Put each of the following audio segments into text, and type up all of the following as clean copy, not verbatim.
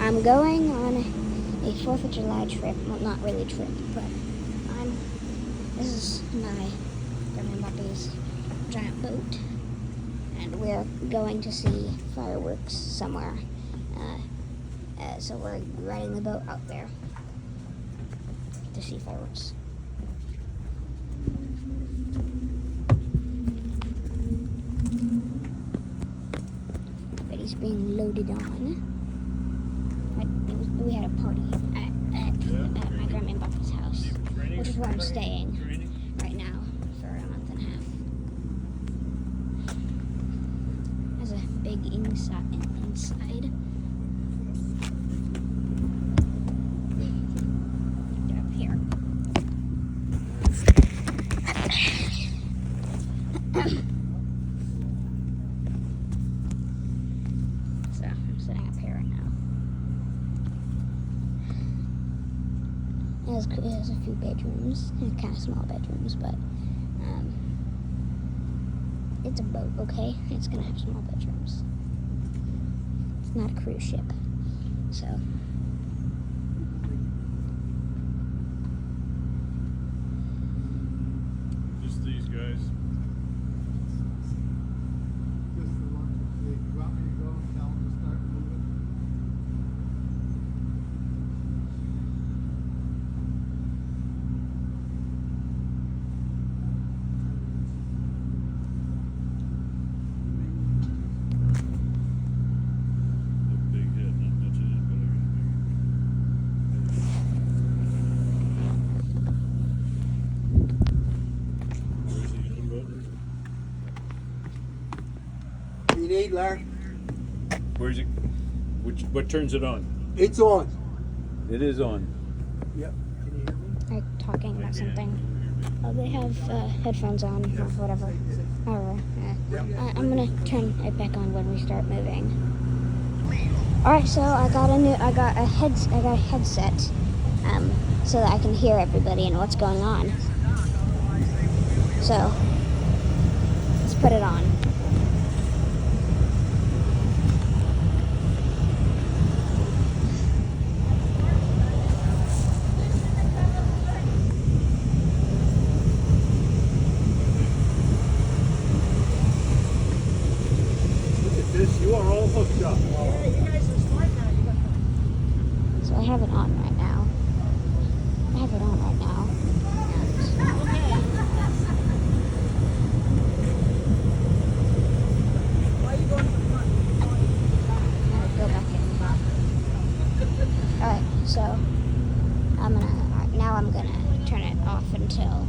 I'm going on a 4th of July trip. Well, not really trip, but this is my grandpa's giant boat, and we're going to see fireworks somewhere. So we're riding the boat out there to see fireworks. Betty's being loaded on. We had a party at my grandma and papa's house, which is where I'm staying right now for a month and a half. There's a big inside. Get up here. So I'm sitting up here right now. It has a few bedrooms, kind of small bedrooms, but it's a boat, okay? It's gonna have small bedrooms. It's not a cruise ship, so. Just these guys. Just the one. You want me to go and tell them to start moving? The big head, not much of it, but I got Where's the young boat? What do you need, Larry? Where's it? What turns it on? It's on. It is on. Yep. Can you hear me? They're talking about something. Oh, they have headphones on or whatever. Or, I'm gonna turn it back on when we start moving. All right, so I got a headset, so that I can hear everybody and what's going on. So let's put it on. Look at this. You are all hooked up. So I have it on right now. Go back in. All right, so I'm gonna turn it off until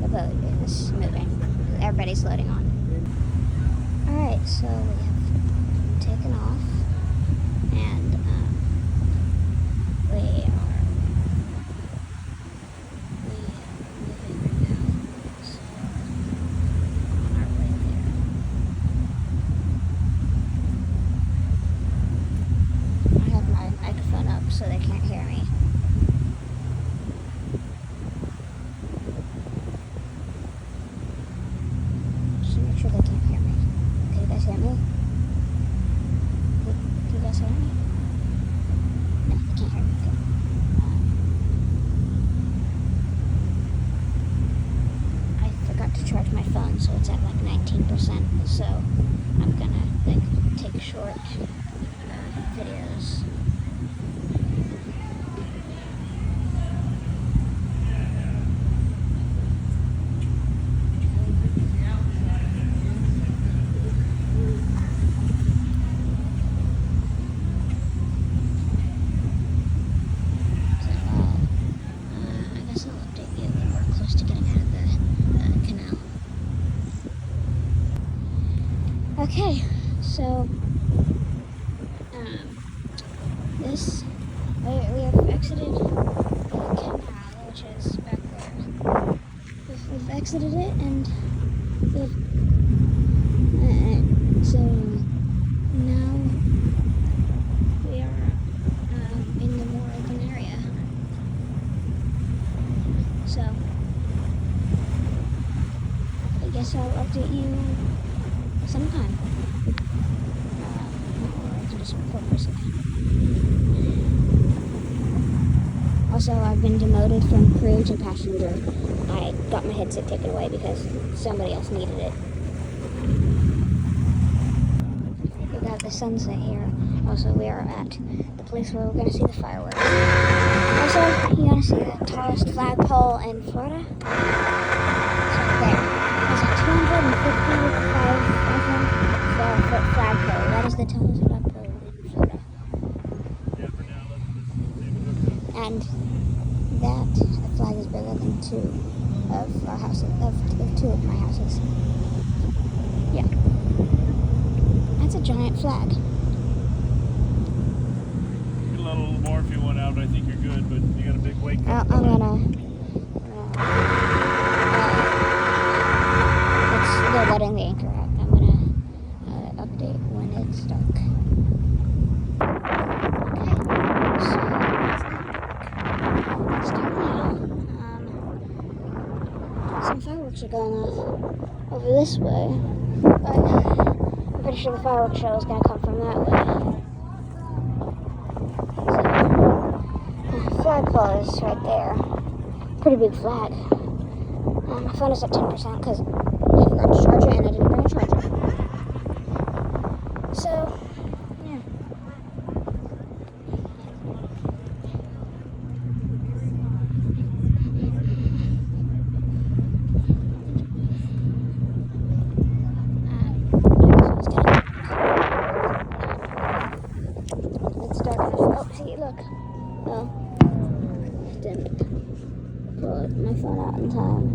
the boat is moving. Everybody's loading on. All right, so we have taken off, and we are moving right now. So on our way there. I have my microphone up so they can't hear me. Just make sure they can't hear me. Can you guys hear me? Can you guys hear me? No, they can't hear me. Okay. I forgot to charge my phone, so it's at like 19%. So I'm gonna take short videos. I guess I'll update you when we're close to getting out of the canal. Okay, so we have exited the canal, which is back there. We've exited it, and so now we are in the more open area. So I guess I'll update you sometime. Or Also, I've been demoted from crew to passenger. I got my headset taken away because somebody else needed it. We got the sunset here. Also, we are at the place where we're going to see the fireworks. Also, you want to see the tallest flagpole in Florida? It's right there. It's a 255-foot flagpole. That is the tallest flagpole in Florida. And that flag is bigger than two of our houses, of two of my houses. Yeah. That's a giant flag. You can let a little more if you want out. I think you're good, but you got a big wake up. I'm gonna. They're letting the anchor out. I'm gonna update when it's dark. Okay. So it's dark now. Some fireworks are going off over this way, but I'm pretty sure the fireworks show is gonna come from that way. So, flagpole is right there. Pretty big flag. My phone is at 10% because I forgot to charge it and I didn't bring a charger. So, yeah. It's dark enough. Oh, see, look. Oh. Didn't put my phone out in time.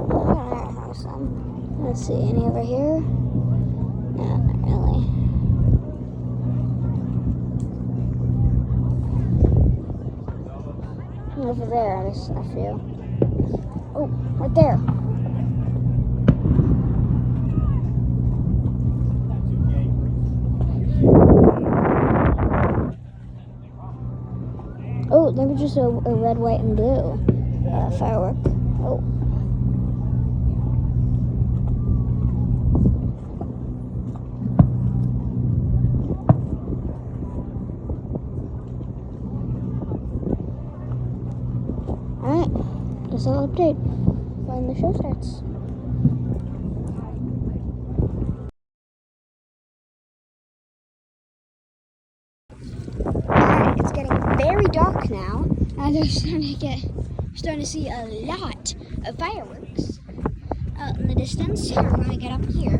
I have some. Let's see, any over here? No, not really. Over there, there's a few. Oh, right there. Oh, they were just a red, white, and blue firework. Oh. Alright, guess I'll update when the show starts. It's getting very dark now, and we're starting to see a lot of fireworks out in the distance. Here, we're gonna get up here.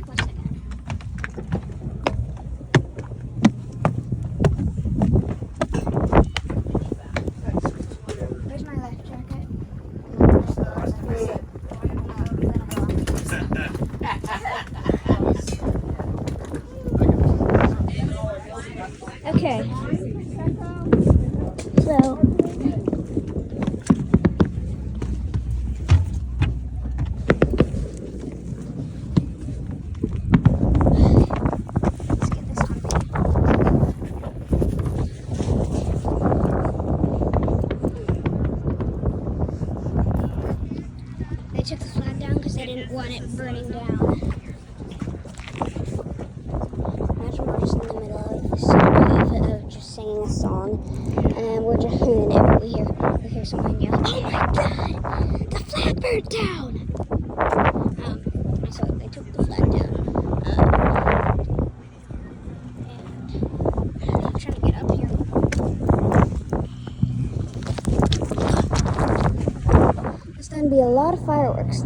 One second. There's my life jacket. Okay. So let's get this on. They took the flag down because they didn't want it burning down. Imagine we're just in the middle of just singing a song, and we're just and then we hear someone yell, "Oh my God, the flag burned down!" So they took the flag down, and I'm trying to get up here. There's going to be a lot of fireworks.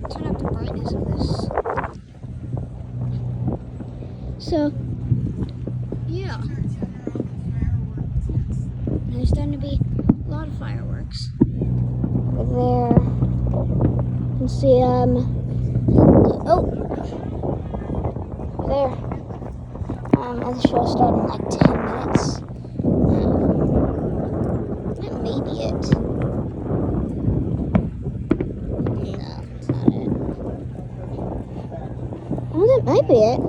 Turn up the brightness of this. So, yeah. There's starting to be a lot of fireworks. Over there. You can see, oh! There. And the show start in like 10 minutes. That may be it. No, it's not it. Oh, that might be it.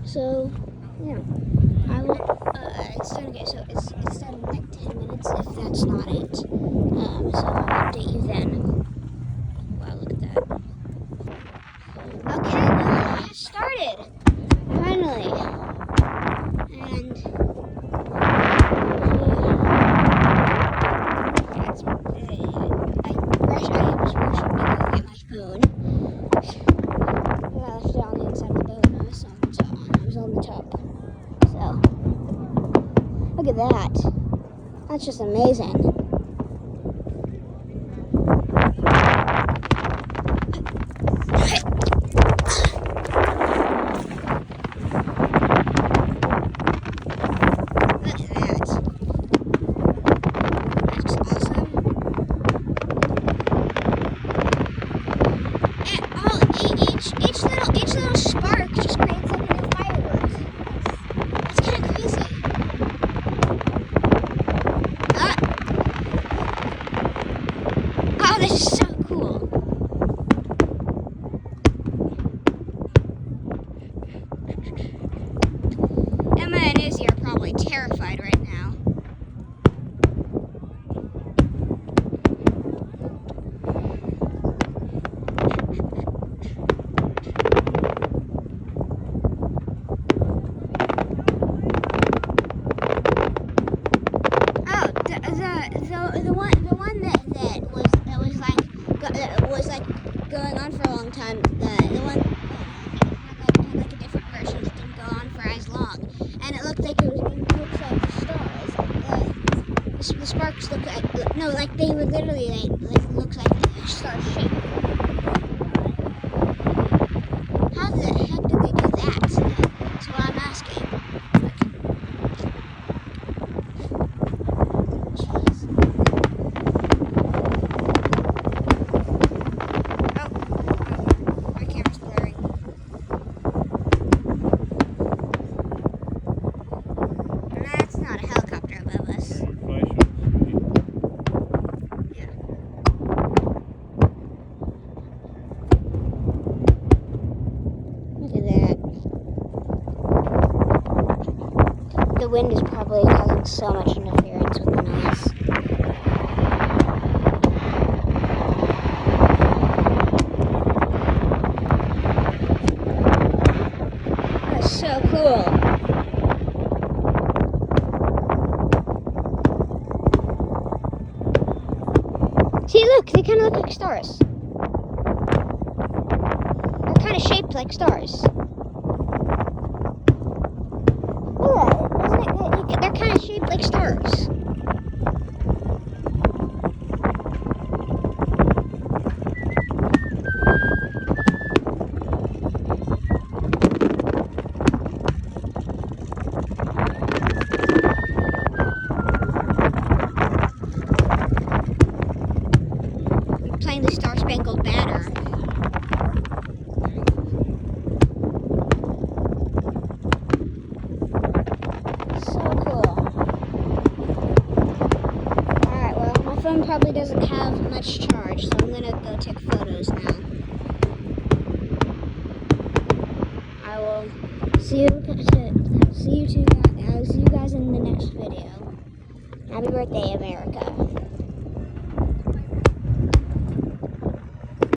So, yeah. I will, it's starting, okay, so it's starting in like 10 minutes if that's not it. So I'll update you then. Wow, look at that. Okay, well, it started. Finally. And, that's pretty, I was rushing to go get my phone. Well, I left it on the inside of the boat and I was on the top. So, look at that. That's just amazing. Look at that. That's just awesome. And each little spark just creates like a new firework. That's kind of crazy. Oh, this is so cool. Emma and Izzy are probably terrified right now. Oh, the one that was like going on for a long time. The one had like a different version that didn't go on for as long, and it looked like it looks like stars. The sparks look like they were literally like looks like star shape. How the heck did they do that? That's what I'm asking. My camera's blurring. That's not a helicopter above us. Yeah. Look at that. The wind is probably causing so much interference with the noise. That's so cool. See, look, they kind of look like stars. They're kind of shaped like stars. Look at that, isn't it? They're kind of shaped like stars. Playing the Star Spangled Banner. So cool. Alright, well, my phone probably doesn't have much charge, so I'm gonna go take photos now. I will see you guys in the next video. Happy birthday, America.